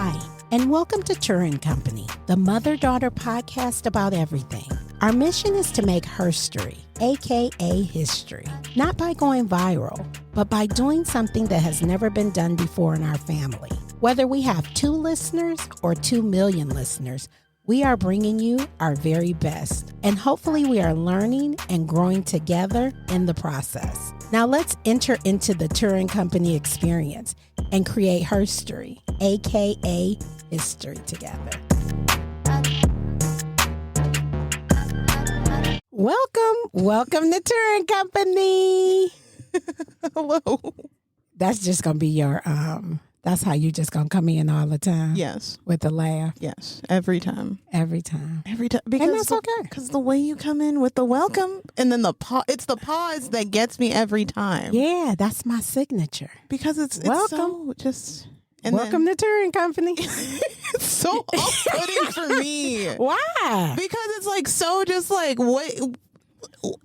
Hi, and welcome to Turra & Company, the mother-daughter podcast about everything. Our mission is to make herstory, aka history, not by going viral, but by doing something that has never been done before in our family. Whether we have 2 listeners or 2 million listeners, we are bringing you our very best, and hopefully we are learning and growing together in the process. Now let's enter into the Turra & Company experience and create herstory, aka history together. Welcome to Turra & Company. Hello. That's just gonna be your that's how you just gonna come in all the time. Yes. With a laugh. Yes. Every time. Every time. Because and that's okay. Because the way you come in with the welcome and then the pause, it's the pause that gets me every time. Yeah, that's my signature. Because it's welcome. So just and welcome to Turra & Company. It's so off-putting for me. Why? Because it's like so just like what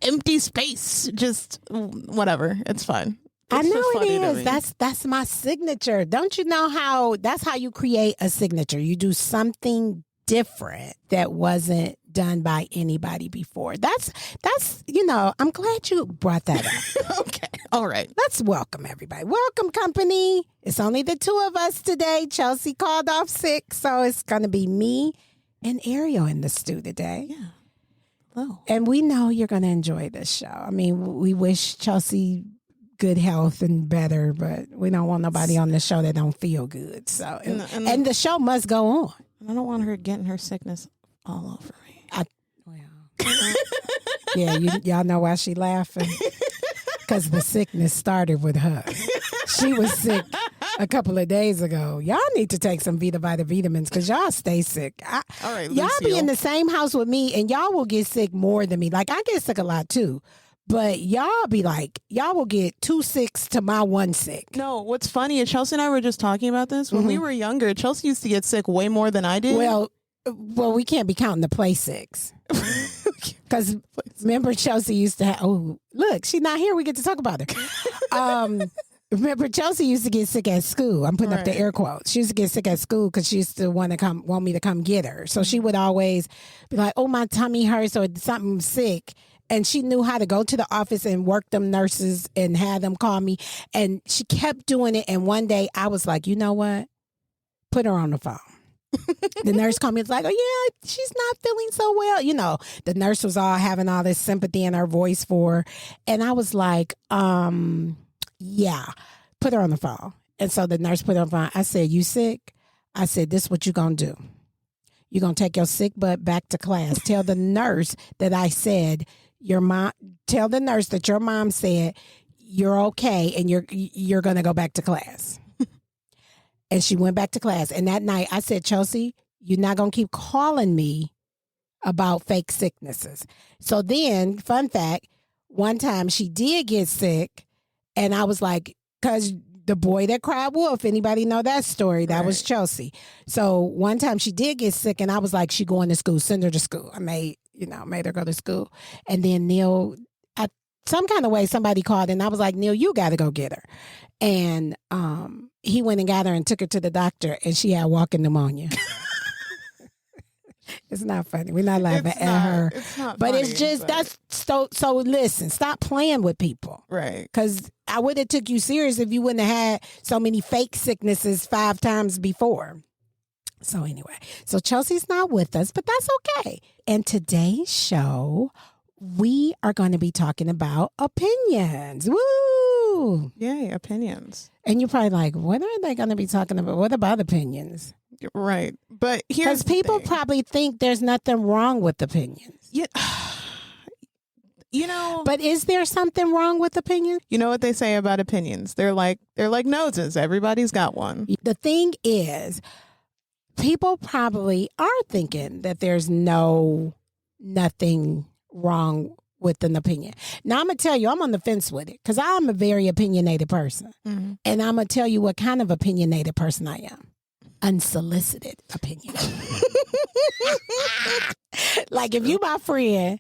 empty space. Just whatever. It's fine. I know it is. That's my signature. Don't you know how that's how you create a signature? You do something different that wasn't done by anybody before. That's I'm glad you brought that up. Okay. All right. Let's welcome everybody. Welcome, company. It's only the 2 of us today. Chelsi called off sick, so it's gonna be me and Ariel in the stew today. Yeah. Hello. And we know you're gonna enjoy this show. I mean, we wish Chelsi good health and better, but we don't want nobody on the show that don't feel good. So, and the show must go on. I don't want her getting her sickness all over me. Yeah, y'all know why she laughing? Because the sickness started with her. She was sick a couple of days ago. Y'all need to take some vitamins because y'all stay sick. All right, y'all Lucille. be in the same house with me, and y'all will get sick more than me. Like, I get sick a lot too. But y'all be like, y'all will get 2 sicks to my 1 sick. No, what's funny is Chelsi and I were just talking about this. When we were younger, Chelsi used to get sick way more than I did. Well, we can't be counting the play sicks. Because remember Chelsi used to have, oh, look, she's not here. We get to talk about her. Remember Chelsi used to get sick at school. I'm putting up the air quotes. She used to get sick at school because she used to want me to come get her. So she would always be like, oh, my tummy hurts or something sick. And she knew how to go to the office and work them nurses and have them call me. And she kept doing it. And one day I was like, you know what? Put her on the phone. The nurse called me. It's like, oh, yeah, she's not feeling so well. You know, the nurse was all having all this sympathy in her voice for her. And I was like, yeah, put her on the phone. And so the nurse put her on the phone. I said, you sick? I said, this is what you going to do. You're going to take your sick butt back to class. Tell the nurse that I said, tell the nurse that your mom said you're okay and you're going to go back to class. And she went back to class. And that night I said, Chelsi, you're not going to keep calling me about fake sicknesses. So then, fun fact, one time she did get sick and I was like, because the boy that cried wolf, anybody know that story? That was Chelsi. So one time she did get sick and I was like, she going to school, send her to school. I made her go to school. And then Neil, some kind of way, somebody called and I was like, Neil, you got to go get her. And he went and got her and took her to the doctor and she had walking pneumonia. It's not funny. We're not laughing at her. It's not but funny, it's just, that's so listen, stop playing with people. Right. Because I would have took you serious if you wouldn't have had so many fake sicknesses 5 times before. So anyway, so Chelsi's not with us, but that's okay. And today's show, we are going to be talking about opinions. Woo! Yay, opinions. And you're probably like, what are they going to be talking about? What about opinions? Right. But here's because people probably think there's nothing wrong with opinions. Yeah. You know. But is there something wrong with opinions? You know what they say about opinions? They're like noses. Everybody's got one. The thing is, people probably are thinking that there's nothing wrong with an opinion. Now, I'm going to tell you, I'm on the fence with it because I'm a very opinionated person. Mm-hmm. And I'm going to tell you what kind of opinionated person I am. Unsolicited opinion. Like if you my friend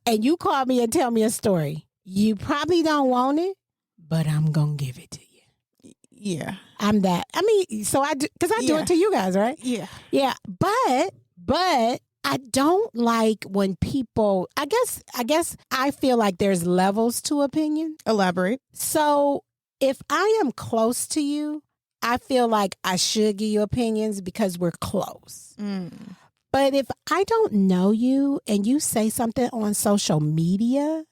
and you call me and tell me a story, you probably don't want it, but I'm going to give it to you. Yeah. I'm that. I mean, so I do, because I do it to you guys, right? Yeah. Yeah. But I don't like when people, I guess I feel like there's levels to opinion. Elaborate. So if I am close to you, I feel like I should give you opinions because we're close. But if I don't know you and you say something on social media,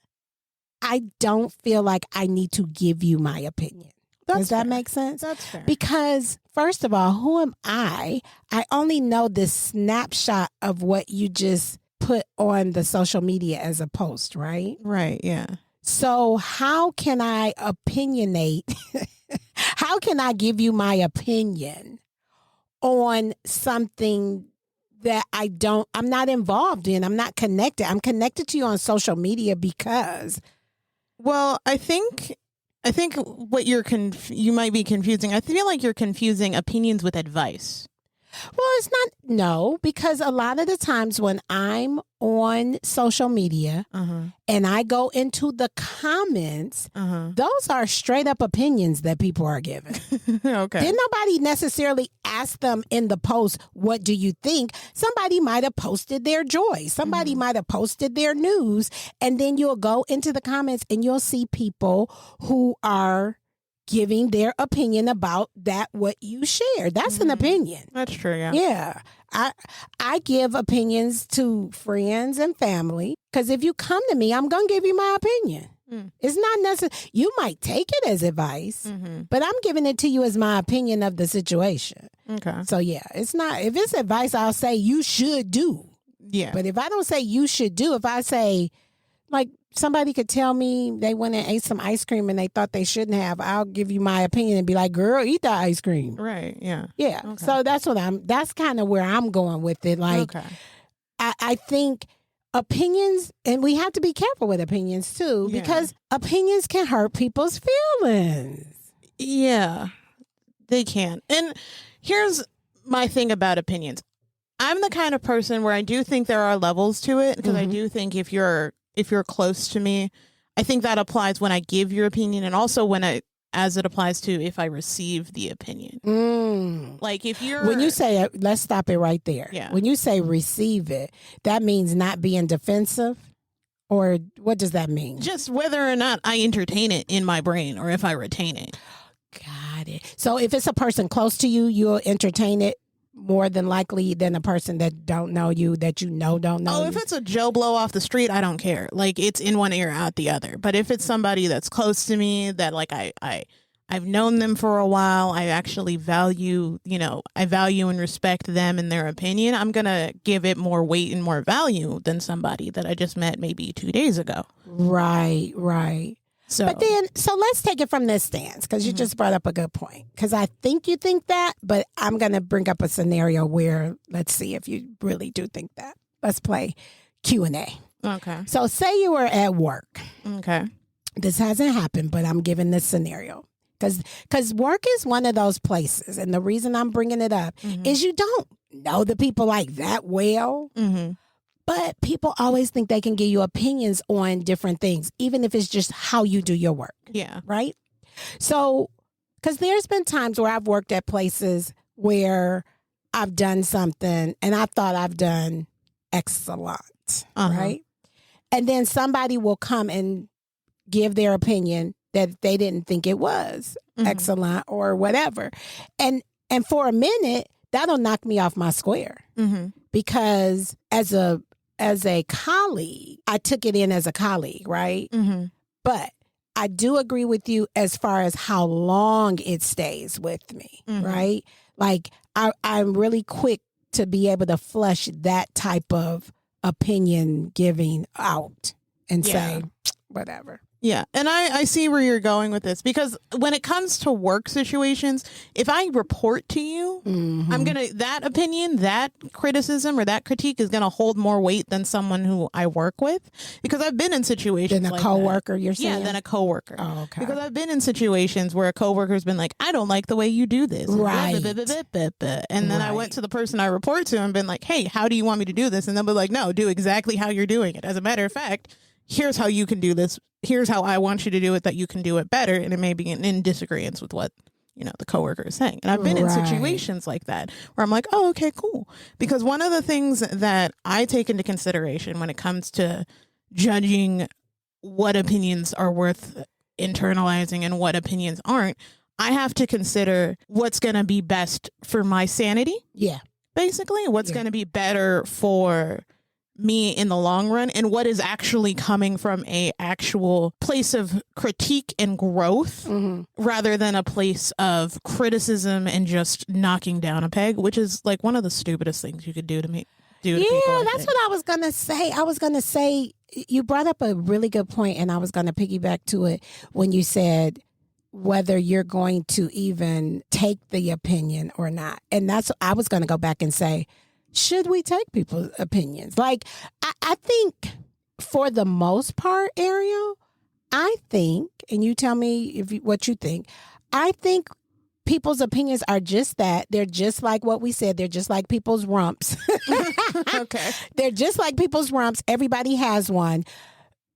I don't feel like I need to give you my opinion. Does that make sense? That's fair. Because first of all, who am I? I only know this snapshot of what you just put on the social media as a post, right? Right, yeah. So how can I opinionate? How can I give you my opinion on something that I'm not involved in? I'm not connected. I'm connected to you on social media because. Well, I think what you might be confusing. I feel like you're confusing opinions with advice. Well, it's not, no, because a lot of the times when I'm on social media and I go into the comments, those are straight up opinions that people are giving. Okay. Then nobody necessarily asked them in the post, what do you think? Somebody might have posted their joy. Somebody might have posted their news. And then you'll go into the comments and you'll see people who are giving their opinion about what you shared. That's an opinion. That's true, yeah. Yeah. I give opinions to friends and family because if you come to me, I'm going to give you my opinion. It's not necessary. You might take it as advice, but I'm giving it to you as my opinion of the situation. Okay. So yeah, it's not, if it's advice, I'll say you should do. Yeah. But if I don't say you should do, if I say, like, somebody could tell me they went and ate some ice cream and they thought they shouldn't have, I'll give you my opinion and be like, girl, eat that ice cream. Right, yeah. Yeah. Okay. So that's kind of where I'm going with it. Like, I think opinions, and we have to be careful with opinions too, because opinions can hurt people's feelings. Yeah, they can. And here's my thing about opinions. I'm the kind of person where I do think there are levels to it, because I do think if you're close to me, I think that applies when I give your opinion, and also as it applies to if I receive the opinion. Like when you say it, let's stop it right there. Yeah. When you say receive it, that means not being defensive, or what does that mean? Just whether or not I entertain it in my brain or if I retain it. Got it. So if it's a person close to you, you'll entertain it more than likely than a person that don't know you, that you know don't know you. If it's a Joe Blow off the street, I don't care. Like, it's in one ear, out the other. But if it's somebody that's close to me, that like I've known them for a while, I actually value, I value and respect them and their opinion, I'm going to give it more weight and more value than somebody that I just met maybe 2 days ago. Right. So, but then, so let's take it from this stance, because you just brought up a good point. Because I think you think that, but I'm going to bring up a scenario where, let's see if you really do think that. Let's play Q&A. Okay. So say you were at work. Okay. This hasn't happened, but I'm giving this scenario. Because work is one of those places. And the reason I'm bringing it up is you don't know the people like that well. But people always think they can give you opinions on different things, even if it's just how you do your work. Yeah. Right? So, because there's been times where I've worked at places where I've done something and I thought I've done excellent. Right? And then somebody will come and give their opinion that they didn't think it was excellent or whatever. And for a minute, that'll knock me off my square. Because as a colleague, I took it in as a colleague, right? But I do agree with you as far as how long it stays with me, right? Like, I'm really quick to be able to flush that type of opinion giving out and say, whatever. Yeah. And I see where you're going with this, because when it comes to work situations, if I report to you, that opinion, that criticism or that critique is going to hold more weight than someone who I work with, because I've been in situations than a like coworker, that. you're saying? Yeah, than a coworker. Oh, okay. Because I've been in situations where a coworker's been like, I don't like the way you do this. Right. And then I went to the person I report to and been like, hey, how do you want me to do this? And they'll be like, no, do exactly how you're doing it. As a matter of fact, here's how you can do this. Here's how I want you to do it, that you can do it better. And it may be in disagreement with what the coworker is saying. And I've been in Right. situations like that where I'm like, oh, okay, cool. Because one of the things that I take into consideration when it comes to judging what opinions are worth internalizing and what opinions aren't, I have to consider what's going to be best for my sanity. Yeah. Basically, what's going to be better for me in the long run, and what is actually coming from a actual place of critique and growth rather than a place of criticism and just knocking down a peg, which is like one of the stupidest things you could do to me. Do to people, that's what I was going to say. I was going to say, you brought up a really good point, and I was going to piggyback to it when you said whether you're going to even take the opinion or not. And I was going to go back and say, should we take people's opinions? Like, I think for the most part, Ariel, I think, and you tell me what you think, I think people's opinions are just that. They're just like what we said. They're just like people's rumps. Okay. They're just like people's rumps. Everybody has one.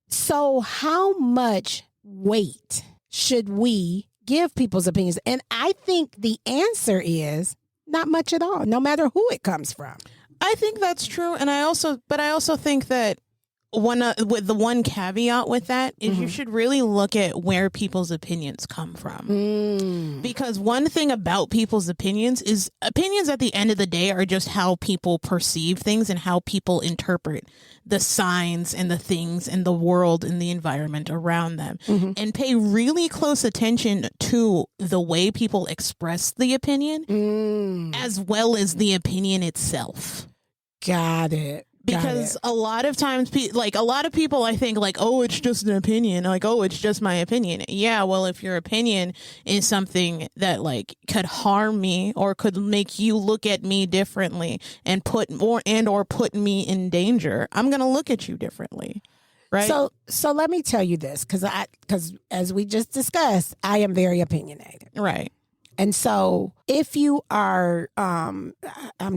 So how much weight should we give people's opinions? And I think the answer is not much at all, no matter who it comes from. I think that's true. And I also think that with the one caveat with that is you should really look at where people's opinions come from. Because one thing about people's opinions is opinions at the end of the day are just how people perceive things and how people interpret the signs and the things and the world and the environment around them. And pay really close attention to the way people express the opinion as well as the opinion itself. Got it. Because a lot of times, a lot of people, I think, like, oh, it's just an opinion. Like, oh, it's just my opinion. Yeah, well, if your opinion is something that, like, could harm me or could make you look at me differently and put me in danger, I'm going to look at you differently. Right. So let me tell you this, because as we just discussed, I am very opinionated. Right. And so if you are, I'm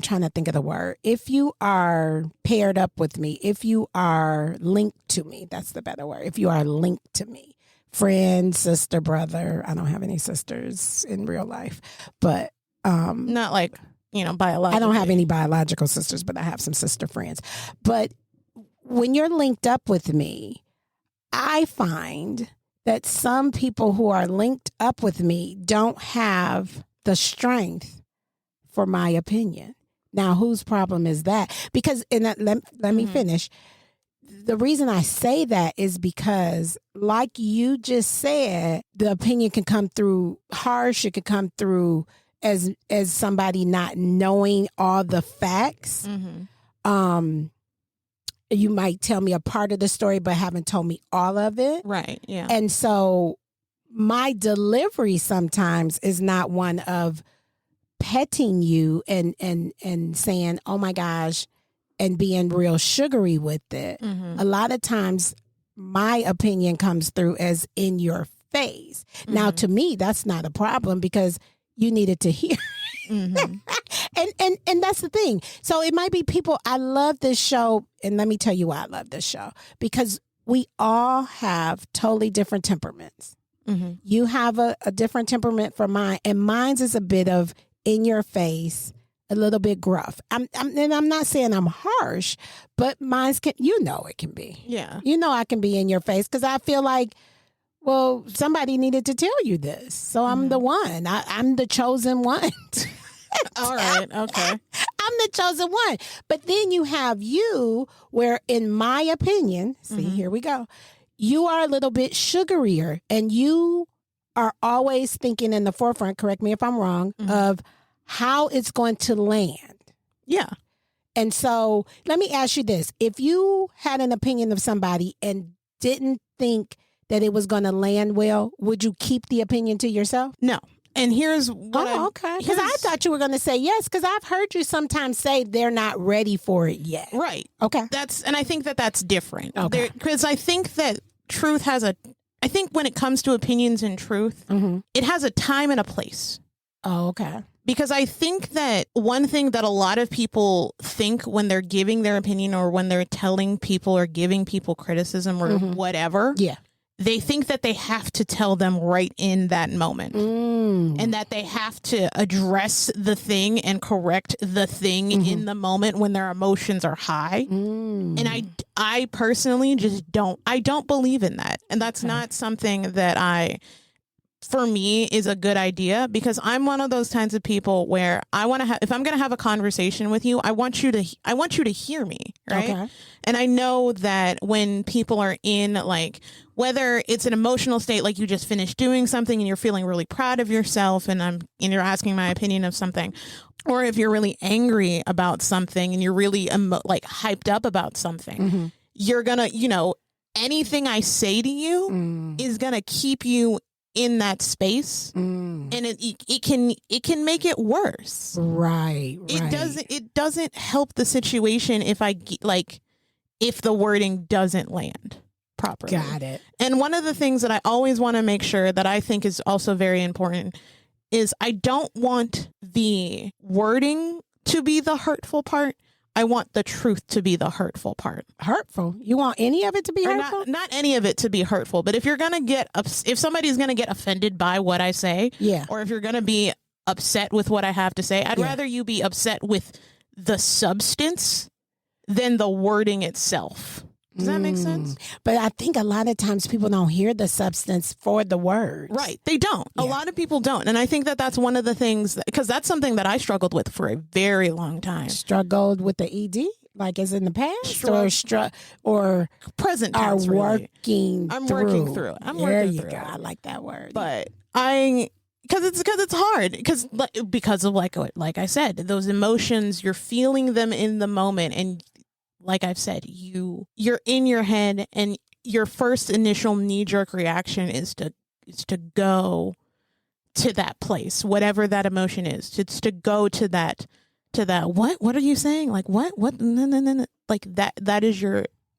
trying to think of the word, if you are paired up with me, if you are linked to me, that's the better word. If you are linked to me, friend, sister, brother, I don't have any sisters in real life, but not like, biological. I don't have any biological sisters, but I have some sister friends. But when you're linked up with me, I find that some people who are linked up with me don't have the strength for my opinion. Now, whose problem is that? Because, let me finish. The reason I say that is because, like you just said, the opinion can come through harsh. It could come through as somebody not knowing all the facts. You might tell me a part of the story, but haven't told me all of it. Right. Yeah. And so my delivery sometimes is not one of petting you and saying, oh my gosh, and being real sugary with it. A lot of times my opinion comes through as in your face. Now, to me, that's not a problem because you needed to hear. And that's the thing. So it might be people, I love this show. And let me tell you why I love this show. Because we all have totally different temperaments. You have a different temperament from mine. And mine's is a bit of in your face, a little bit gruff. And I'm not saying I'm harsh, but mine's it can be. Yeah. I can be in your face because I feel like, well, somebody needed to tell you this. So I'm the one. I'm the chosen one. All right. Okay. I'm the chosen one. But then you have you where, in my opinion, here we go. You are a little bit sugarier and you are always thinking in the forefront, correct me if I'm wrong, of how it's going to land. Yeah. And so let me ask you this. If you had an opinion of somebody and didn't think that it was going to land well, would you keep the opinion to yourself? No. And here's what okay. Because I thought you were going to say yes, because I've heard you sometimes say they're not ready for it yet. Right. Okay. And I think that's different. Okay. Because I think that truth I think when it comes to opinions and truth, it has a time and a place. Oh, okay. Because I think that one thing that a lot of people think when they're giving their opinion or when they're telling people or giving people criticism or whatever, they think that they have to tell them right in that moment, and that they have to address the thing and correct the thing in the moment when their emotions are high. And I personally just don't believe in that. And that's not something that for me is a good idea, because I'm one of those kinds of people where I want to have, if I'm going to have a conversation with you, I want you to hear me. Right. Okay. And I know that when people are in, like, whether it's an emotional state, like you just finished doing something and you're feeling really proud of yourself and you're asking my opinion of something, or if you're really angry about something and you're really like hyped up about something, you're going to, anything I say to you is going to keep you in that space, and it can make it worse. Right. It doesn't help the situation if the wording doesn't land properly. Got it. And one of the things that I always want to make sure that I think is also very important is I don't want the wording to be the hurtful part. I want the truth to be the hurtful part. Hurtful? You want any of it to be hurtful? Not any of it to be hurtful, but if you're going to if somebody's going to get offended by what I say, or if you're going to be upset with what I have to say, I'd rather you be upset with the substance than the wording itself. Does that make sense? But I think a lot of times people don't hear the substance for the words. Right. They don't. Yeah. A lot of people don't. And I think that that's one of the things, because that's something that I struggled with for a very long time. Struggled with the ED? Like as in the past? Or present tense, are working really. I'm working through it. There you go. I like that word. But because it's hard, because of like I said, those emotions, you're feeling them in the moment, and like I've said, you're in your head, and your first initial knee-jerk reaction is to go to that place, whatever that emotion is. It's to go to that what are you saying? Like what? No. Like that is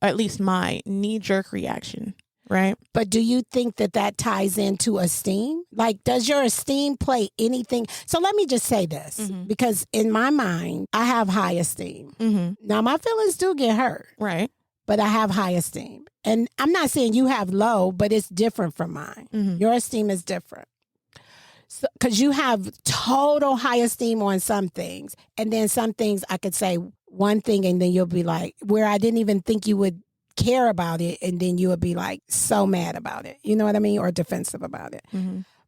at least my knee-jerk reaction. Right. But do you think that ties into esteem? Like, does your esteem play anything? So let me just say this, because in my mind, I have high esteem. Now, my feelings do get hurt. Right. But I have high esteem. And I'm not saying you have low, but it's different from mine. Your esteem is different. So, because you have total high esteem on some things. And then some things I could say one thing and then you'll be like, where I didn't even think you would care about it, and then you would be like so mad about it, you know what I mean, or defensive about it.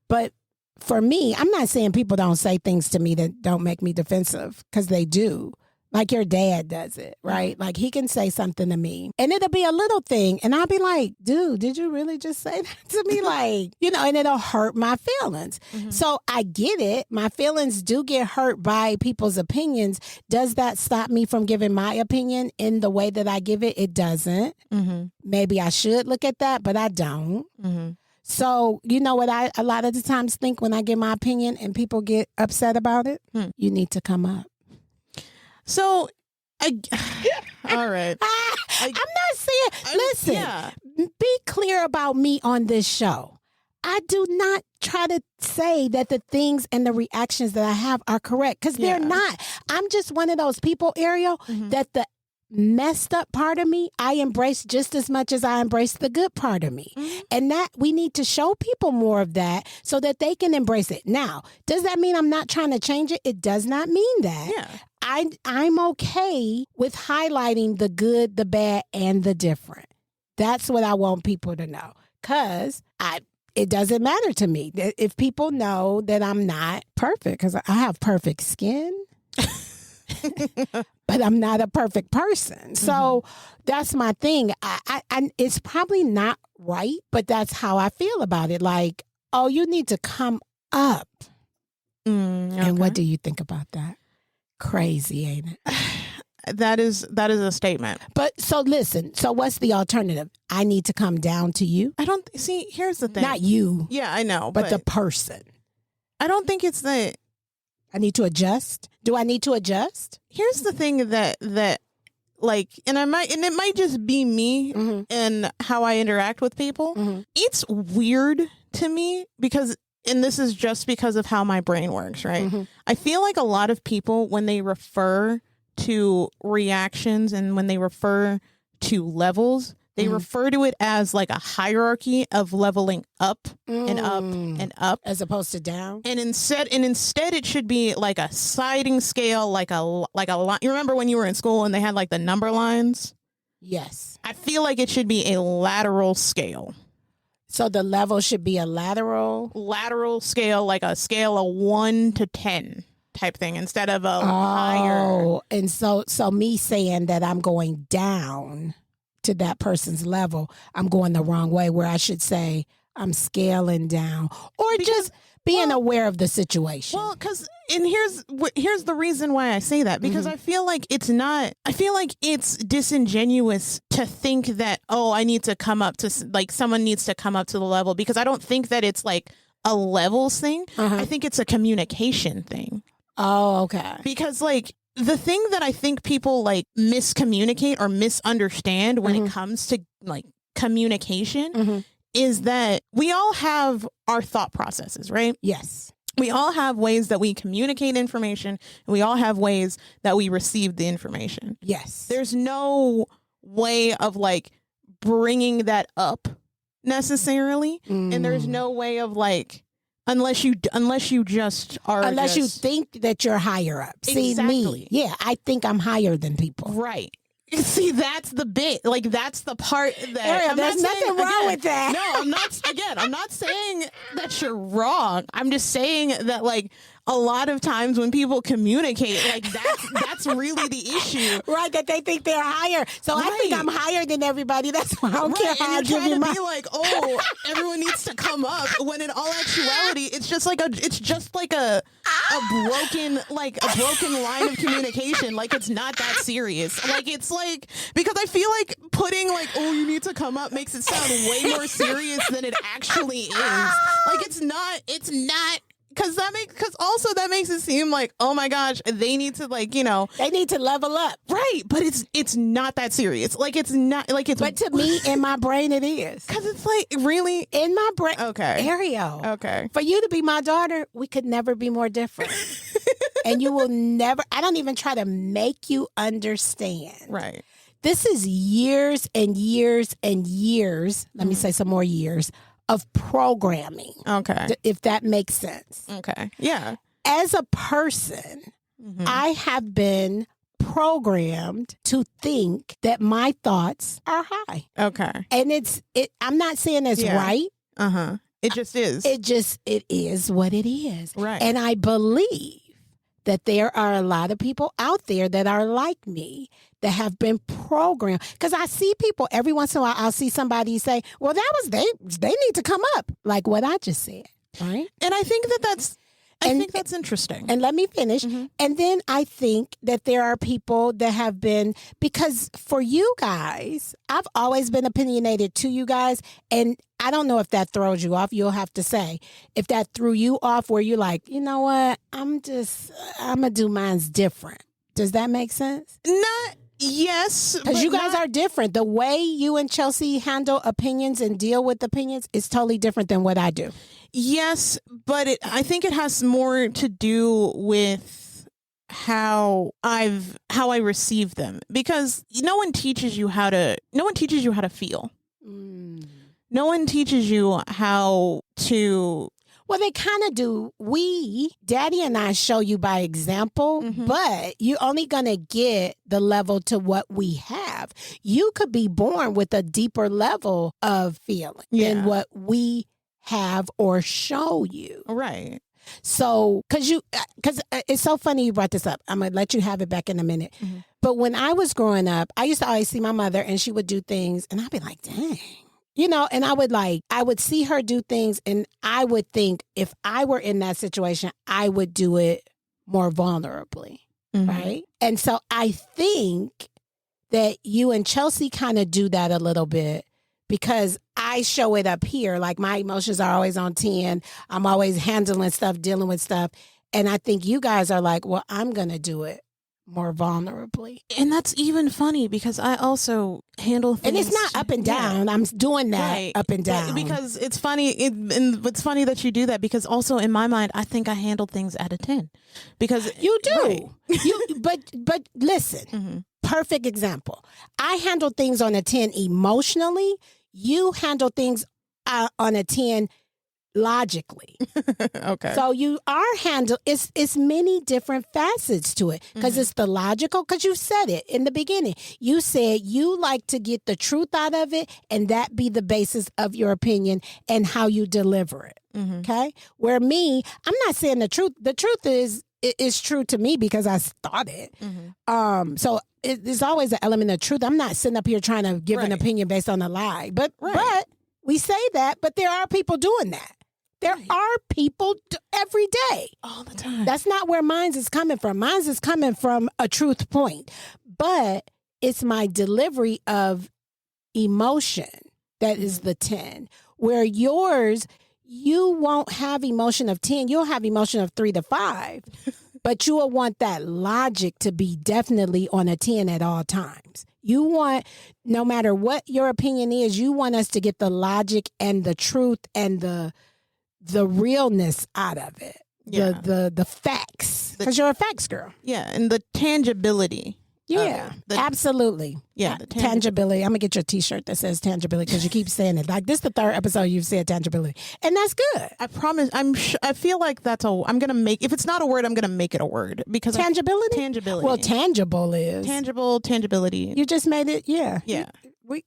But for me, I'm not saying people don't say things to me that don't make me defensive, because they do. Like your dad does it, right? Like he can say something to me and it'll be a little thing, and I'll be like, dude, did you really just say that to me? Like, and it'll hurt my feelings. So I get it. My feelings do get hurt by people's opinions. Does that stop me from giving my opinion in the way that I give it? It doesn't. Maybe I should look at that, but I don't. So you know what I a lot of the times think when I give my opinion and people get upset about it? You need to come up. So, all right. I'm not saying, listen, be clear about me on this show. I do not try to say that the things and the reactions that I have are correct, because they're not. I'm just one of those people, Ariel, that the messed up part of me, I embrace just as much as I embrace the good part of me. And that we need to show people more of that so that they can embrace it. Now, does that mean I'm not trying to change it? It does not mean that. Yeah. I'm okay with highlighting the good, the bad, and the different. That's what I want people to know, because it doesn't matter to me if people know that I'm not perfect, because I have perfect skin. But I'm not a perfect person. So that's my thing. I it's probably not right, but that's how I feel about it. Like, oh, you need to come up. Okay. And what do you think about that? Crazy, ain't it? That is a statement. But so listen, so what's the alternative? I need to come down to you? I don't see, here's the thing. Not you. Yeah, I know. But the person. I don't think it's the I need to adjust. Do I need to adjust? Here's the thing that like, and it might just be me and how I interact with people. It's weird to me because, and this is just because of how my brain works, right? I feel like a lot of people, when they refer to reactions and when they refer to levels, They refer to it as like a hierarchy of leveling up and up and up, as opposed to down. And instead it should be like a sliding scale, like a line. You remember when you were in school and they had like the number lines? Yes. I feel like it should be a lateral scale. So the level should be a lateral scale, like a scale of 1 to 10 type thing, instead of a higher. And so me saying that I'm going down to that person's level, I'm going the wrong way, where I should say I'm scaling down, or just being aware of the situation. Well, and here's the reason why I say that, because I feel like it's disingenuous to think that, I need to come up to, like, someone needs to come up to the level, because I don't think that it's like a levels thing. I think it's a communication thing. Oh, okay. Because like, the thing that I think people like miscommunicate or misunderstand when it comes to like communication is that we all have our thought processes, right? Yes. We all have ways that we communicate information, and we all have ways that we receive the information. Yes. There's no way of like bringing that up necessarily. And there's no way of like, unless you just are, unless you think that you're higher up. See, me, I think I'm higher than people. Right. See, that's the bit. Like, that's the part that Ariel, there's nothing wrong with that. No, I'm not saying that you're wrong. I'm just saying that, like, a lot of times when people communicate, like, that's really the issue. Right, that they think they're higher. So I think I'm higher than everybody. That's why I don't care how I give you my... be like, everyone needs to come up, when in all actuality, it's just like a broken line of communication. Like, it's not that serious. Like, it's like, because I feel like putting like, you need to come up makes it sound way more serious than it actually is. Like, it's not. Because that makes it seem like, oh my gosh, they need to, like, they need to level up, right? But it's not that serious. Like, it's not like it's. But to me, in my brain, it is. Because it's like, really, in my brain. Okay, Ariel. Okay, for you to be my daughter, we could never be more different. And you will never. I don't even try to make you understand. Right. This is years and years and years. Let me say some more years of programming. Okay. If that makes sense. Okay. Yeah. As a person, I have been programmed to think that my thoughts are high. Okay. And I'm not saying it's right. It just is. It is what it is. Right. And I believe that there are a lot of people out there that are like me, that have been programmed. Because I see people every once in a while, I'll see somebody say, well, that was they need to come up, like what I just said. Right. And I think that's interesting. And let me finish. And then I think that there are people that have been, because for you guys, I've always been opinionated to you guys. And I don't know if that throws you off. You'll have to say if that threw you off, where you're like, you know what? I'm going to do mine's different. Does that make sense? Not. Yes, because you guys are different. The way you and Chelsi handle opinions and deal with opinions is totally different than what I do. Yes, but I think it has more to do with how I receive them, because no one teaches you how to feel. No one teaches you how to. Well, they kind of do. Daddy and I show you by example, but you're only going to get the level to what we have. You could be born with a deeper level of feeling than what we have or show you. Right. So, because it's so funny you brought this up. I'm going to let you have it back in a minute. But when I was growing up, I used to always see my mother, and she would do things, and I'd be like, dang. And I would see her do things, and I would think if I were in that situation, I would do it more vulnerably, right? And so I think that you and Chelsi kind of do that a little bit, because I show it up here. Like, my emotions are always on 10. I'm always handling stuff, dealing with stuff. And I think you guys are like, well, I'm going to do it more vulnerably. And that's even funny, because I also handle things. And it's not up and down. I'm doing that up and down. Because it's funny. And it's funny that you do that, because also in my mind, I think I handle things at a 10. Because you do. Right. But listen, perfect example. I handle things on a 10 emotionally. You handle things on a 10 logically. Okay. So you are handle it's many different facets to it because it's the logical, because you said it in the beginning. You said you like to get the truth out of it and that be the basis of your opinion and how you deliver it. Okay? Where me, I'm not saying the truth. The truth is true to me because I thought it. So there's always an element of truth. I'm not sitting up here trying to give an opinion based on a lie. But we say that, but there are people doing that. There are people every day. All the time. That's not where mine is coming from. Mine is coming from a truth point. But it's my delivery of emotion that is the 10. Where yours, you won't have emotion of 10. You'll have emotion of 3 to 5. But you will want that logic to be definitely on a 10 at all times. You want, no matter what your opinion is, you want us to get the logic and the truth and the realness out of it. The facts. Because you're a facts girl. Yeah, and the tangibility. Yeah, absolutely. Yeah, the tangibility. I'm going to get your t-shirt that says tangibility because you keep saying it. Like, this is the 3rd episode you've said tangibility. And that's good. I promise. I feel like that's I'm going to make, if it's not a word, I'm going to make it a word. Because tangibility? Tangibility. Well, tangible is. Tangibility. You just made it, yeah. Yeah.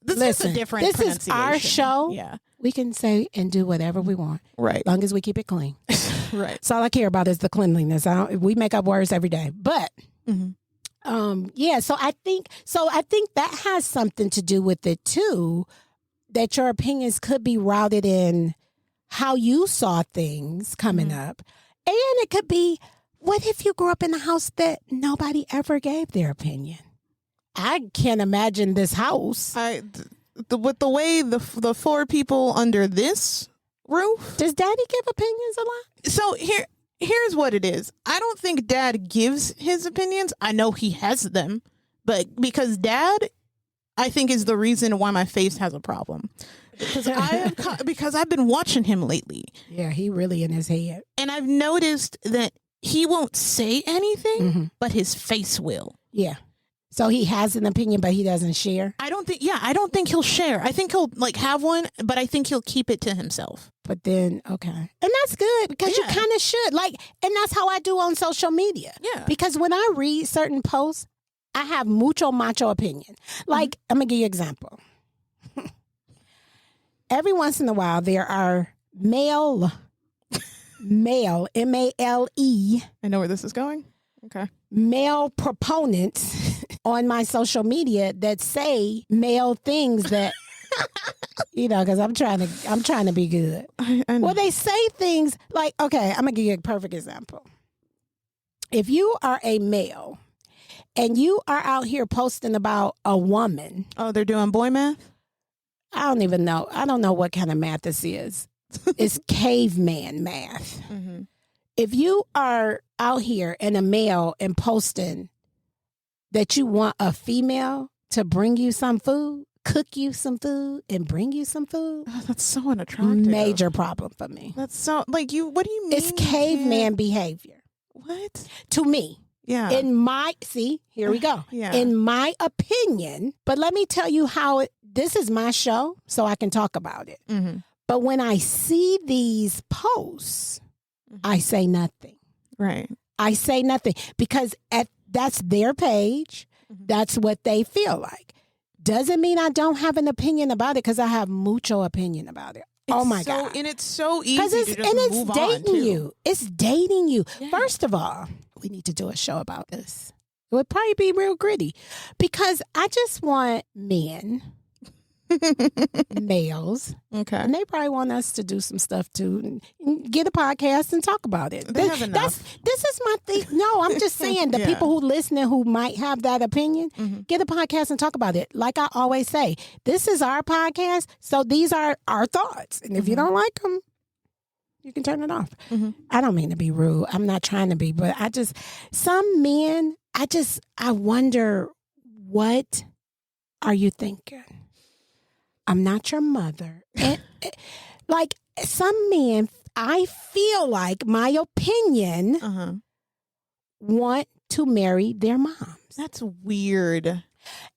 This is a different pronunciation. This is our show. Yeah. We can say and do whatever we want. Right. As long as we keep it clean. Right. So all I care about is the cleanliness. We make up words every day. But so I think that has something to do with it too, that your opinions could be routed in how you saw things coming up. And it could be, what if you grew up in a house that nobody ever gave their opinion? I can't imagine this house. With the way the 4 people under this roof. Does Daddy give opinions a lot? So here's what it is. I don't think Dad gives his opinions. I know he has them, but because Dad, I think, is the reason why my face has a problem. Because I've been watching him lately. Yeah, he really in his head. And I've noticed that he won't say anything, but his face will. Yeah. So he has an opinion, but he doesn't share? I don't think he'll share. I think he'll have one, but I think he'll keep it to himself. But then, okay. And that's good because you kind of should. And that's how I do on social media. Yeah. Because when I read certain posts, I have mucho macho opinion. I'm going to give you an example. Every once in a while, there are male, M-A-L-E. I know where this is going. Okay. Male proponents on my social media that say male things that, because I'm trying to be good. Well, they say things like, okay, I'm going to give you a perfect example. If you are a male and you are out here posting about a woman. Oh, they're doing boy math? I don't even know. I don't know what kind of math this is. It's caveman math. If you are out here and a male and posting that you want a female to bring you some food, cook you some food, and bring you some food. Oh, that's so unattractive. Major problem for me. That's so, what do you mean? It's caveman behavior. What? To me. Yeah. Here we go. Yeah. In my opinion, but let me tell you how this is my show, so I can talk about it. But when I see these posts, I say nothing. Right. I say nothing because that's their page. That's what they feel like. Doesn't mean I don't have an opinion about it because I have mucho opinion about it. Oh my God. And it's so easy to just move on. It's dating you. It's dating you. Yeah. First of all, we need to do a show about this. It would probably be real gritty because I just want men, males, okay, and they probably want us to do some stuff too, and get a podcast and talk about it. They have enough. This is my thing. No, I'm just saying the people who listen and who might have that opinion, get a podcast and talk about it. Like I always say, this is our podcast, so these are our thoughts, and if you don't like them, you can turn it off. I don't mean to be rude. I'm not trying to be, but some men, I wonder, what are you thinking? I'm not your mother. And, like some men, I feel like my opinion want to marry their moms. That's weird.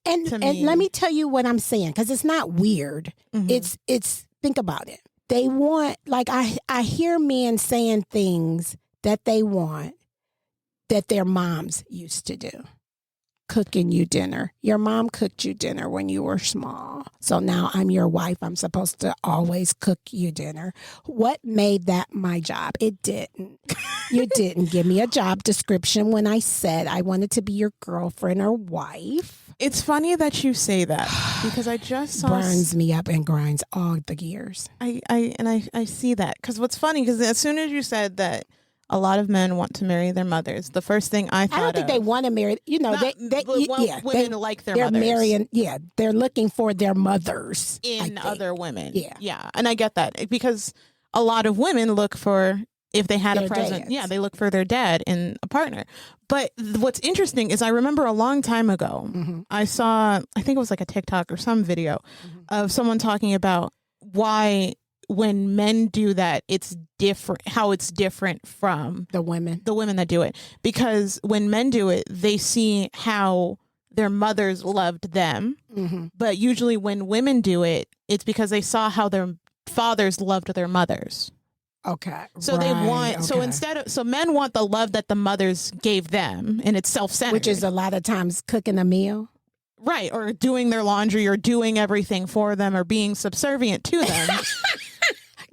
And let me tell you what I'm saying, because it's not weird. Mm-hmm. It's think about it. They want, like, I hear men saying things that they want that their moms used to do. Cooking you dinner. Your mom cooked you dinner when you were small. So now I'm your wife. I'm supposed to always cook you dinner. What made that my job? It didn't. You didn't give me a job description when I said I wanted to be your girlfriend or wife. It's funny that you say that because I just saw burns me up and grinds all the gears. I see that because what's funny because as soon as you said that a lot of men want to marry their mothers, the first thing I thought I don't think they want to marry. You know, women like their they're mothers. Marrying. Yeah, they're looking for their mothers in other women. Yeah, and I get that because a lot of women look for. If they had their a present, dads. they look for their dad in a partner. But what's interesting is I remember a long time ago, I saw, I think it was like a TikTok or some video of someone talking about why when men do that, it's different, how it's different from the women that do it. Because when men do it, they see how their mothers loved them. But usually when women do it, it's because they saw how their fathers loved their mothers. Okay. So they want, so men want the love that the mothers gave them, and it's self-centered. Which is a lot of times cooking a meal. Right. Or doing their laundry or doing everything for them or being subservient to them.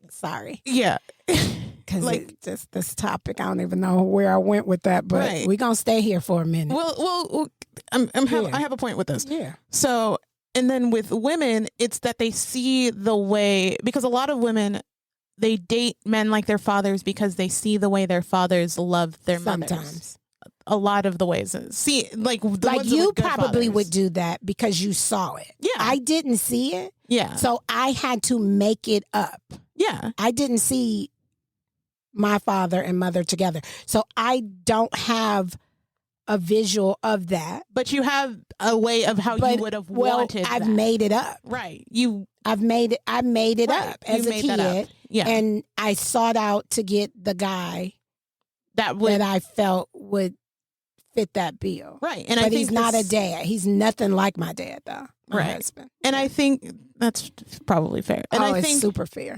Sorry. Yeah. Because just this topic, I don't even know where I went with that, but we're going to stay here for a minute. Well, I have a point with this. Yeah. So, and then with women, it's that they see the way, because a lot of women, they date men like their fathers because they see the way their fathers love their mothers. Sometimes. A lot of the ways. See, like you probably would do that because you saw it. Yeah. I didn't see it. Yeah. So I had to make it up. Yeah. I didn't see my father and mother together. So I don't have a visual of that. But you have a way of how you would have wanted that. I've made it up. Right. I made it up as a kid. Yeah. And I sought out to get the guy that I felt would fit that bill. Right. And but I think he's not a dad. He's nothing like my dad, though. My husband. And I think that's probably fair. And I think it's super fair.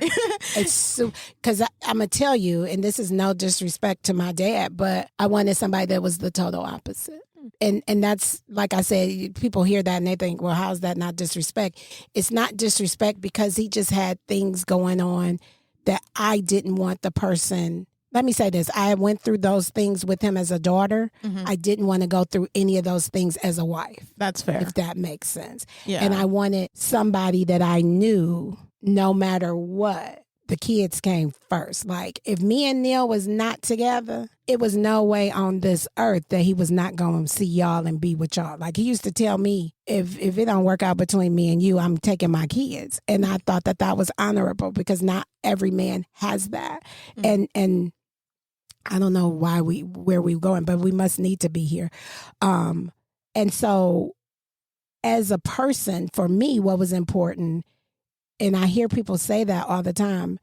It's because I'm going to tell you, and this is no disrespect to my dad, but I wanted somebody that was the total opposite. And that's, like I said, people hear that and they think, well, how's that not disrespect? It's not disrespect because he just had things going on that I didn't want the person. Let me say this. I went through those things with him as a daughter. I didn't want to go through any of those things as a wife. That's fair. If that makes sense. Yeah. And I wanted somebody that I knew no matter what, the kids came first. Like if me and Neil was not together, it was no way on this earth that he was not going to see y'all and be with y'all. Like he used to tell me, if it don't work out between me and you, I'm taking my kids. And I thought that was honorable because not every man has that. And I don't know where we're going, but we must need to be here. And so as a person, for me, what was important, and I hear people say that all the time,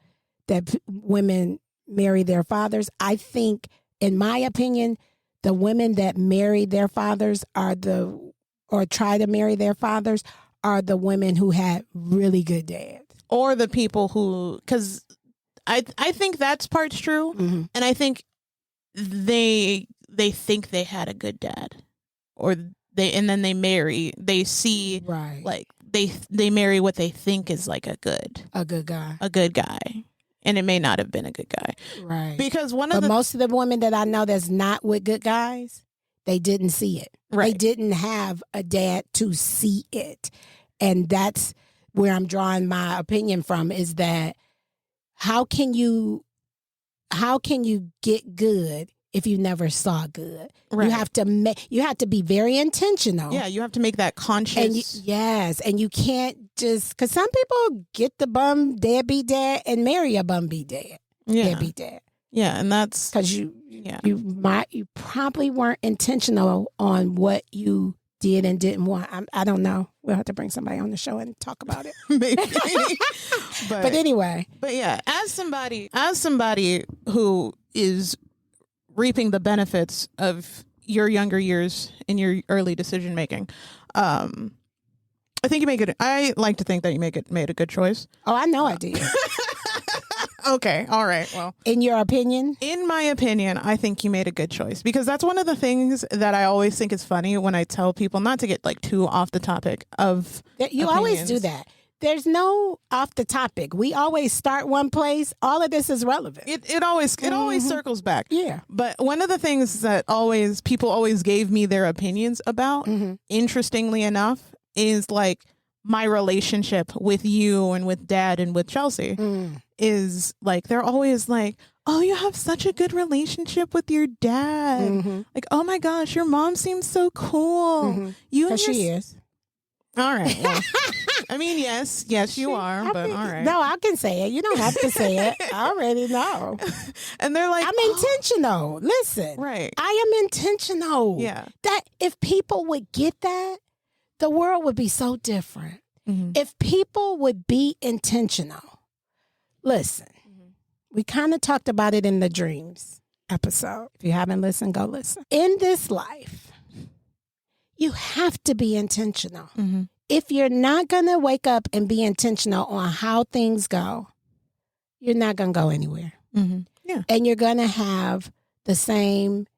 that women marry their fathers. I think, in my opinion, the women that marry their fathers or try to marry their fathers are the women who had really good dads. Or the people who, because I think that's part's true. And I think they think they had a good dad, and then they marry, they see like they marry what they think is like a good guy, and it may not have been a good guy, right? Because most of the women that I know that's not with good guys, they didn't see it. Right. They didn't have a dad to see it, and that's where I'm drawing my opinion from. Is that how can you get good if you never saw good? Right. You have to be very intentional. Yeah, you have to make that conscious. And you can't just, because some people get the bum deadbeat dad and marry a bum dad. Yeah. Deadbeat dad. Yeah, and that's because you probably weren't intentional on what you did and didn't want. I don't know. We'll have to bring somebody on the show and talk about it. Maybe. But anyway. But yeah, as somebody who is reaping the benefits of your younger years in your early decision making. I think you make it. I like to think that you made a good choice. Oh, I know I did. Okay. All right. Well, in your opinion? In my opinion, I think you made a good choice, because that's one of the things that I always think is funny when I tell people, not to get like too off the topic of You always do that. There's no off the topic. We always start one place. All of this is relevant. It always circles back. Yeah. But one of the things that people always gave me their opinions about, interestingly enough, is like my relationship with you and with Dad and with Chelsi. Is like, they're always like, oh, you have such a good relationship with your dad. Like, oh my gosh, your mom seems so cool. You and she is. All right. Well, I mean, yes, you are, but all right. No, I can say it. You don't have to say it. I already know. And they're like, I'm intentional. Listen. Right. I am intentional. Yeah. That if people would get that, the world would be so different. If people would be intentional. Listen, we kind of talked about it in the dreams episode. If you haven't listened, go listen. In this life, you have to be intentional. If you're not going to wake up and be intentional on how things go, you're not going to go anywhere. Yeah. And you're going to have the same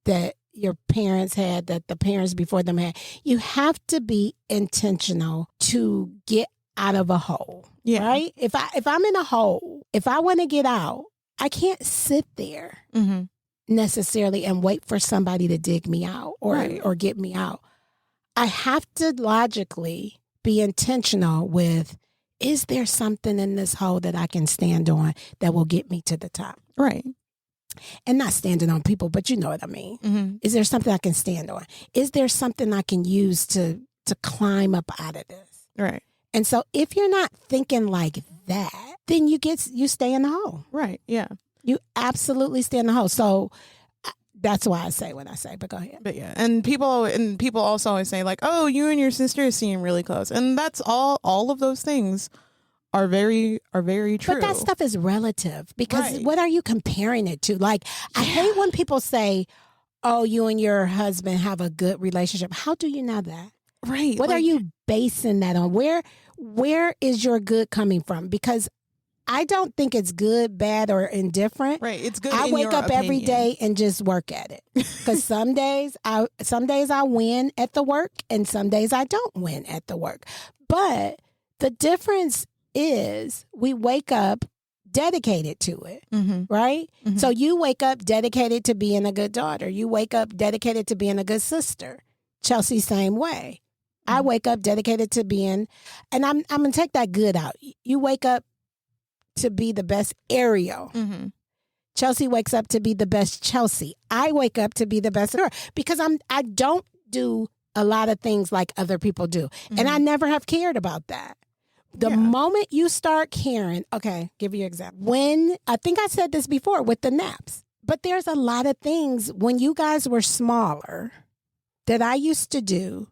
that your parents had, that the parents before them had. You have to be intentional to get out of a hole. Yeah. Right? If I'm in a hole, if I want to get out, I can't sit there necessarily and wait for somebody to dig me out or get me out. I have to logically be intentional with, is there something in this hole that I can stand on that will get me to the top? Right. And not standing on people, but you know what I mean. Is there something I can stand on? Is there something I can use to climb up out of this? Right. And so if you're not thinking like that, then you stay in the hole. Right. Yeah. You absolutely stay in the hole. So that's why I say what I say, but go ahead. But yeah, and people also always say like, oh, you and your sister seem really close. And that's all of those things are very true. But that stuff is relative, because what are you comparing it to? Like, I hate when people say, oh, you and your husband have a good relationship. How do you know that? Right. What are you basing that on? Where is your good coming from? Because I don't think it's good, bad, or indifferent. Right. It's good. I wake up every day and just work at it. Because some days I win at the work, and some days I don't win at the work. But the difference is we wake up dedicated to it, right? So you wake up dedicated to being a good daughter. You wake up dedicated to being a good sister. Chelsi, same way. I wake up dedicated to being, and I'm going to take that good out. You wake up to be the best Ariel. Chelsi wakes up to be the best Chelsi. I wake up to be the best her, because I don't do a lot of things like other people do. And I never have cared about that. The moment you start caring, okay, give you an example. When, I think I said this before with the naps, but there's a lot of things when you guys were smaller that I used to do.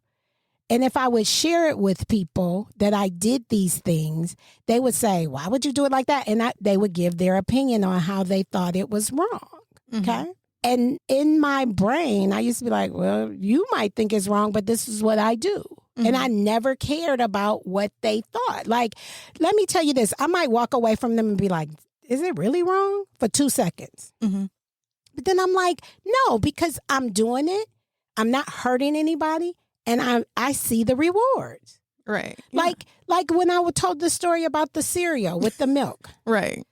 And if I would share it with people that I did these things, they would say, why would you do it like that? And they would give their opinion on how they thought it was wrong. Okay. And in my brain, I used to be like, well, you might think it's wrong, but this is what I do. And I never cared about what they thought. Like, let me tell you this. I might walk away from them and be like, is it really wrong? For 2 seconds. But then I'm like, no, because I'm doing it. I'm not hurting anybody. And I see the rewards. Right. Like when I told the story about the cereal with the milk. Right.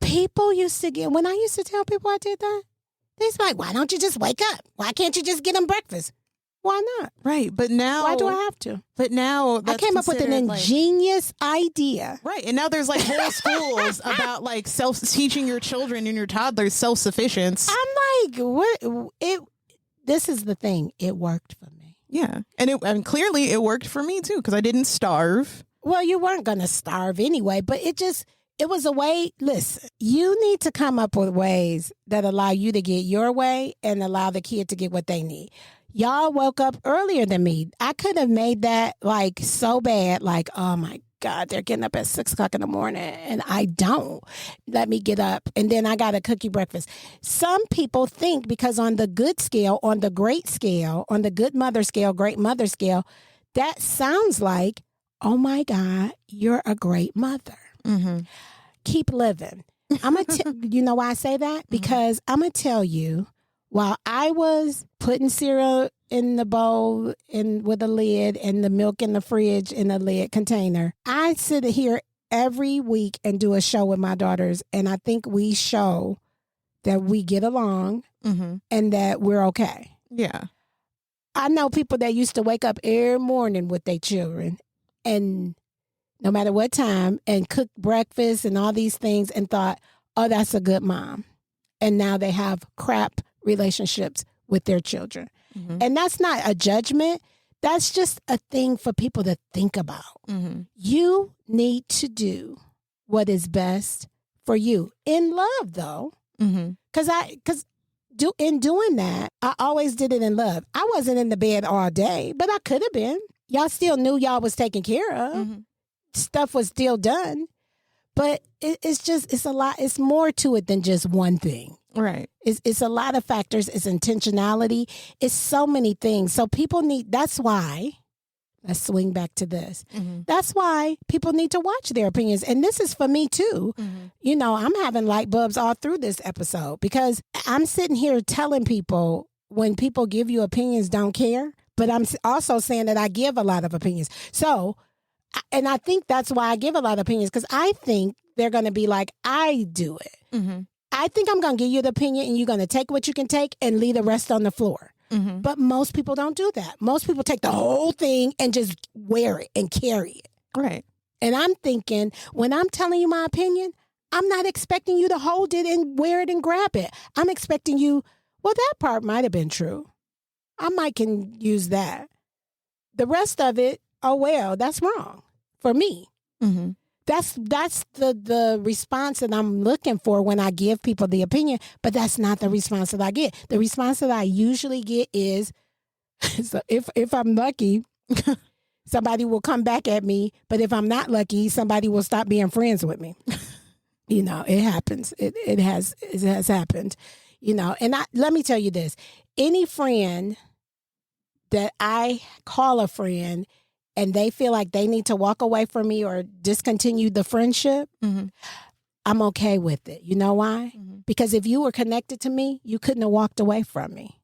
People used to when I used to tell people I did that, they's like, why don't you just wake up? Why can't you just get them breakfast? Why not? Right. But now, why do I have to? But now I came up with an ingenious idea. Right. And now there's like whole schools about like teaching your children and your toddlers self-sufficiency. I'm like, what? This is the thing. It worked for me. Yeah. And clearly it worked for me too, because I didn't starve. Well, you weren't going to starve anyway, but it was a way. Listen, you need to come up with ways that allow you to get your way and allow the kid to get what they need. Y'all woke up earlier than me. I could have made that like so bad, like, oh my God, they're getting up at 6 o'clock in the morning and I don't. Let me get up. And then I got a cookie breakfast. Some people think because on the good scale, on the great scale, on the good mother scale, great mother scale, that sounds like, oh my God, you're a great mother. Mm-hmm. Keep living. You know why I say that? Because I'm going to tell you, while I was putting cereal in the bowl and with a lid and the milk in the fridge in a lid container, I sit here every week and do a show with my daughters. And I think we show that we get along and that we're okay. Yeah. I know people that used to wake up every morning with their children and no matter what time and cook breakfast and all these things and thought, oh, that's a good mom. And now they have crap relationships with their children. And that's not a judgment. That's just a thing for people to think about. You need to do what is best for you in love, though. Because in doing that, I always did it in love. I wasn't in the bed all day, but I could have been. Y'all still knew y'all was taken care of. Stuff was still done. But it's a lot. It's more to it than just one thing. Right. It's a lot of factors. It's intentionality. It's so many things. So people that's why, let's swing back to this. That's why people need to watch their opinions. And this is for me too. You know, I'm having light bulbs all through this episode because I'm sitting here telling people when people give you opinions, don't care. But I'm also saying that I give a lot of opinions. So, and I think that's why I give a lot of opinions because I think they're going to be like, I do it. I think I'm going to give you the opinion and you're going to take what you can take and leave the rest on the floor. But most people don't do that. Most people take the whole thing and just wear it and carry it. Right. And I'm thinking, when I'm telling you my opinion, I'm not expecting you to hold it and wear it and grab it. I'm expecting you, well, that part might have been true. I might can use that. The rest of it, oh, well, that's wrong for me. That's the response that I'm looking for when I give people the opinion, but that's not the response that I get. The response that I usually get is, so if I'm lucky, somebody will come back at me, but if I'm not lucky, somebody will stop being friends with me. You know, it happens. It has happened. You know, and let me tell you this. Any friend that I call a friend and they feel like they need to walk away from me or discontinue the friendship, I'm okay with it. You know why? Because if you were connected to me, you couldn't have walked away from me.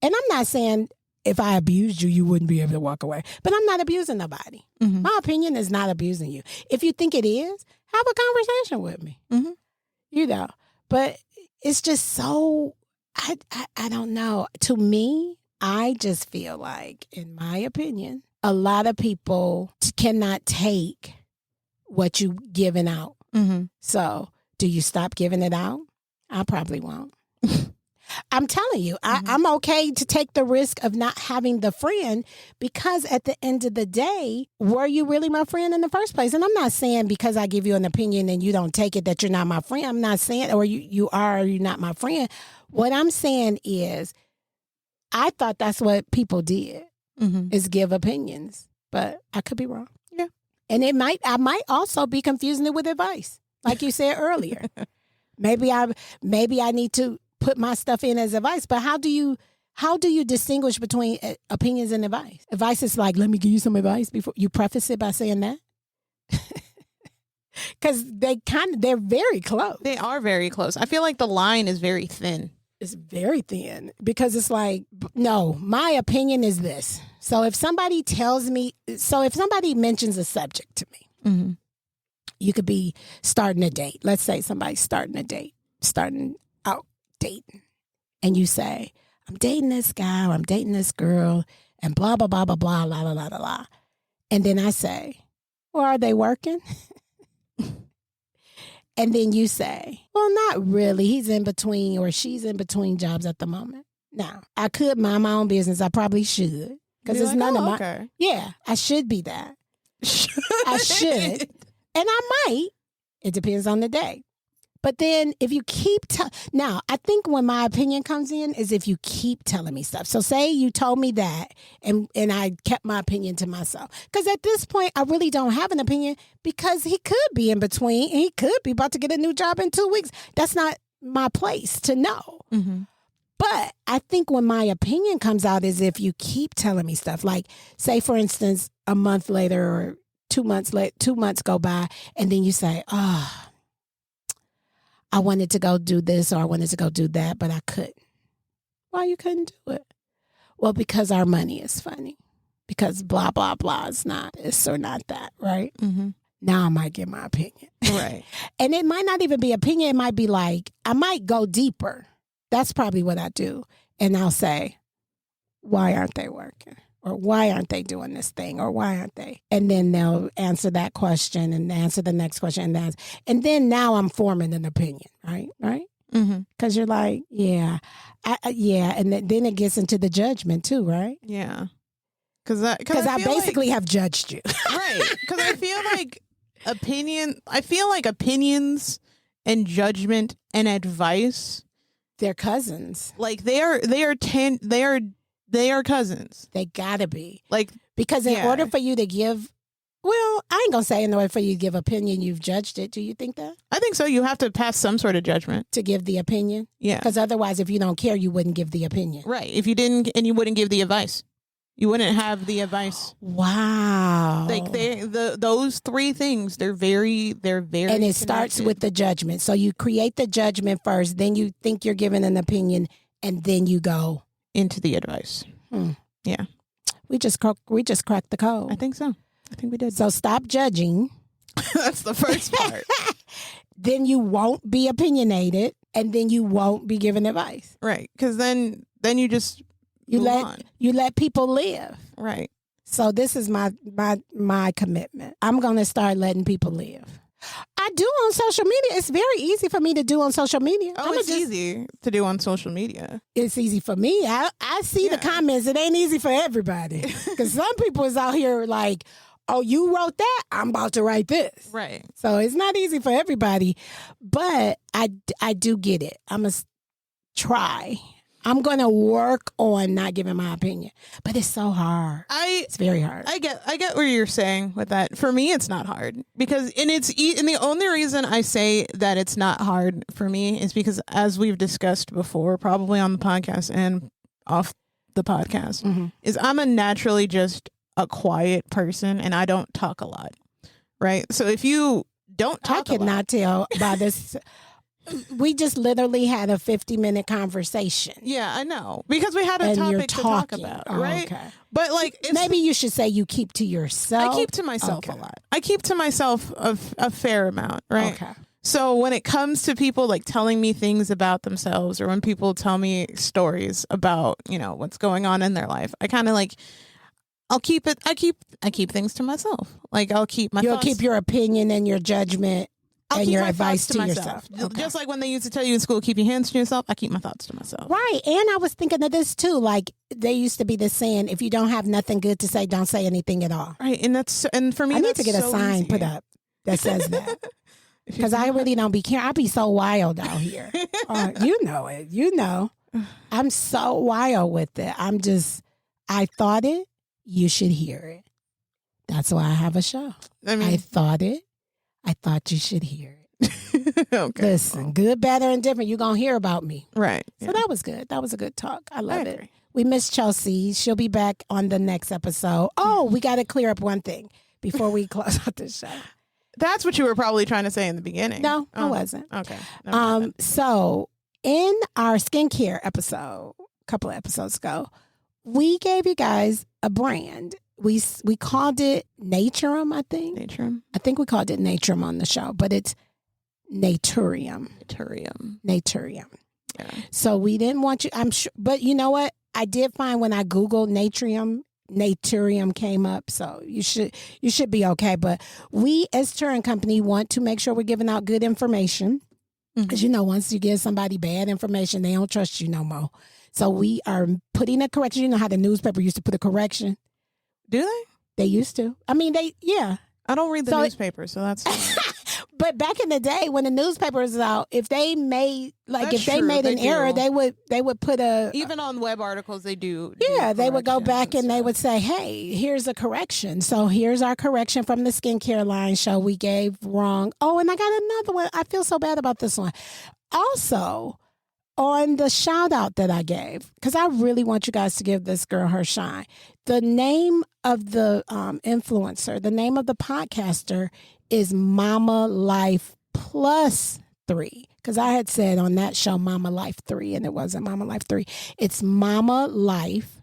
And I'm not saying if I abused you, you wouldn't be able to walk away. But I'm not abusing nobody. My opinion is not abusing you. If you think it is, have a conversation with me. You know, but it's just so, I don't know. To me, I just feel like, in my opinion, a lot of people cannot take what you giving out. So do you stop giving it out? I probably won't. I'm telling you, I'm okay to take the risk of not having the friend because at the end of the day, were you really my friend in the first place? And I'm not saying because I give you an opinion and you don't take it that you're not my friend. I'm not saying, or you are or you're not my friend. What I'm saying is, I thought that's what people did, is give opinions, but I could be wrong. Yeah. And I might also be confusing it with advice, like you said earlier. Maybe I need to put my stuff in as advice, but how do you distinguish between opinions and advice? Advice is like, let me give you some advice before you preface it by saying that. Because they're very close. They are very close. I feel like the line is very thin. It's very thin because it's like, no, my opinion is this. So if somebody mentions a subject to me, you could be starting a date. Let's say somebody's starting out dating. And you say, I'm dating this guy or I'm dating this girl and blah, blah, blah, blah, blah, la, la, la, la, la. And then I say, well, are they working? And then you say, well, not really. He's in between or she's in between jobs at the moment. Now, I could mind my own business. I probably should. Because it's none of my... Okay. Yeah, I should be that. I should. And I might. It depends on the day. But then if you keep now, I think when my opinion comes in is if you keep telling me stuff. So say you told me that and I kept my opinion to myself. Because at this point, I really don't have an opinion because he could be in between and he could be about to get a new job in 2 weeks. That's not my place to know. Mm-hmm. But I think when my opinion comes out is if you keep telling me stuff. Like say, for instance, a month later or 2 months later, 2 months go by and then you say, oh, I wanted to go do this or I wanted to go do that, but I couldn't. Why you couldn't do it? Well, because our money is funny. Because blah, blah, blah is not this or not that, right? Mm-hmm. Now I might give my opinion. Right. And it might not even be opinion. It might be like, I might go deeper. That's probably what I do. And I'll say, why aren't they working? Or why aren't they doing this thing? Or why aren't they? And then they'll answer that question and answer the next question. And then now I'm forming an opinion, right? Right? Because you're like, yeah. Yeah. And then it gets into the judgment too, right? Yeah. Because I basically have judged you. Right. Because I feel like opinions and judgment and advice, they're cousins. Like they are cousins. They gotta be. Like, because in order for you to give, well, I ain't gonna say in order for you to give opinion, you've judged it. Do you think that? I think so. You have to pass some sort of judgment to give the opinion. Yeah. Because otherwise, if you don't care, you wouldn't give the opinion. Right. If you didn't, and you wouldn't give the advice. You wouldn't have the advice. Wow. Like those three things, they're very And it connected. Starts with the judgment. So you create the judgment first, then you think you're giving an opinion, and then you go into the advice. Yeah. We just cracked the code. I think so. I think we did. So stop judging. That's the first part. Then you won't be opinionated, and then you won't be giving advice. Right. Because then you just you let people live. Right. So this is my commitment. I'm going to start letting people live. I do on social media. It's very easy for me to do on social media. Oh, it's easy to do on social media. It's easy for me. I see the comments. It ain't easy for everybody. Because some people is out here like, oh, you wrote that? I'm about to write this. Right. So it's not easy for everybody. But I do get it. I'm going to try. I'm going to work on not giving my opinion. But it's so hard. It's very hard. I get what you're saying with that. For me, it's not hard. Because, and the only reason I say that it's not hard for me is because, as we've discussed before, probably on the podcast and off the podcast, is I'm a naturally just a quiet person and I don't talk a lot. Right? So if you don't talk I cannot tell by this... We just literally had a 50-minute conversation. Yeah, I know. Because we had a topic to talk about, right? Okay. But like, maybe you should say you keep to yourself. I keep to myself a lot. I keep to myself a fair amount, right? Okay. So when it comes to people like telling me things about themselves, or when people tell me stories about, what's going on in their life, I kind of like, I'll keep it. I keep things to myself. Like I'll keep my. You'll thoughts. Keep your opinion and your judgment. I'll and keep your my advice thoughts to yourself. Okay. Just like when they used to tell you in school, keep your hands to yourself, I keep my thoughts to myself. Right. And I was thinking of this too. Like there used to be this saying, if you don't have nothing good to say, don't say anything at all. Right. And for me, I need to get a sign put up that says that. Because I really don't be caring. I be so wild out here. You know it. You know. I'm so wild with it. I thought it, you should hear it. That's why I have a show. I thought it. I thought you should hear it. Okay. Listen, good, bad, and different. You're going to hear about me. Right. So that was good. That was a good talk. I love it. We miss Chelsi. She'll be back on the next episode. Oh, we got to clear up one thing before we close out this show. That's what you were probably trying to say in the beginning. No, I wasn't. Okay. So in our skincare episode, a couple of episodes ago, we gave you guys a brand. We called it Naturum, I think. Naturum. I think we called it Naturum on the show, but it's Naturium. Naturium. Yeah. So we didn't want you, I'm sure, but you know what? I did find when I Googled Naturium came up, so you should be okay. But we as Turra Company want to make sure we're giving out good information. Because once you give somebody bad information, they don't trust you no more. So we are putting a correction. You know how the newspaper used to put a correction? Do they? They used to. I mean, I don't read the newspaper, so that's... But back in the day when the newspaper was out, if they made That's they true, made an they error, do. they would put a Even on web articles, they do. yeah, they would go back and they stuff. would say, hey, here's a correction. So here's our correction from the skincare line show we gave wrong. Oh, and I got another one. I feel so bad about this one. Also, on the shout out that I gave, because I really want you guys to give this girl her shine. The name of the influencer, the name of the podcaster is Mama Life Plus 3. Because I had said on that show Mama Life 3, and it wasn't Mama Life 3. It's Mama Life.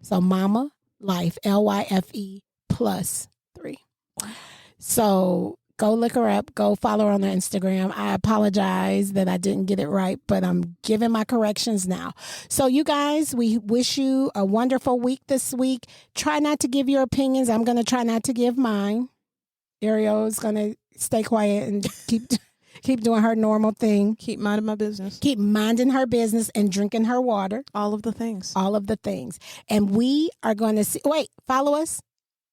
So Mama Life, LYFE plus 3. So go look her up. Go follow her on her Instagram. I apologize that I didn't get it right, but I'm giving my corrections now. So you guys, we wish you a wonderful week this week. Try not to give your opinions. I'm going to try not to give mine. Ariel is going to stay quiet and keep doing her normal thing. Keep minding my business. Keep minding her business and drinking her water. All of the things. All of the things. And we are going to see, follow us.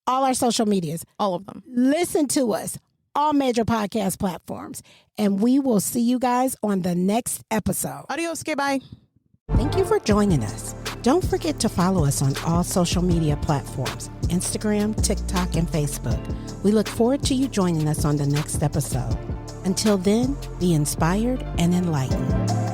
All our social medias. All of them. Listen to us. All major podcast platforms. And we will see you guys on the next episode. Adios. Okay, bye. Thank you for joining us. Don't forget to follow us on all social media platforms, Instagram, TikTok, and Facebook. We look forward to you joining us on the next episode. Until then, be inspired and enlightened.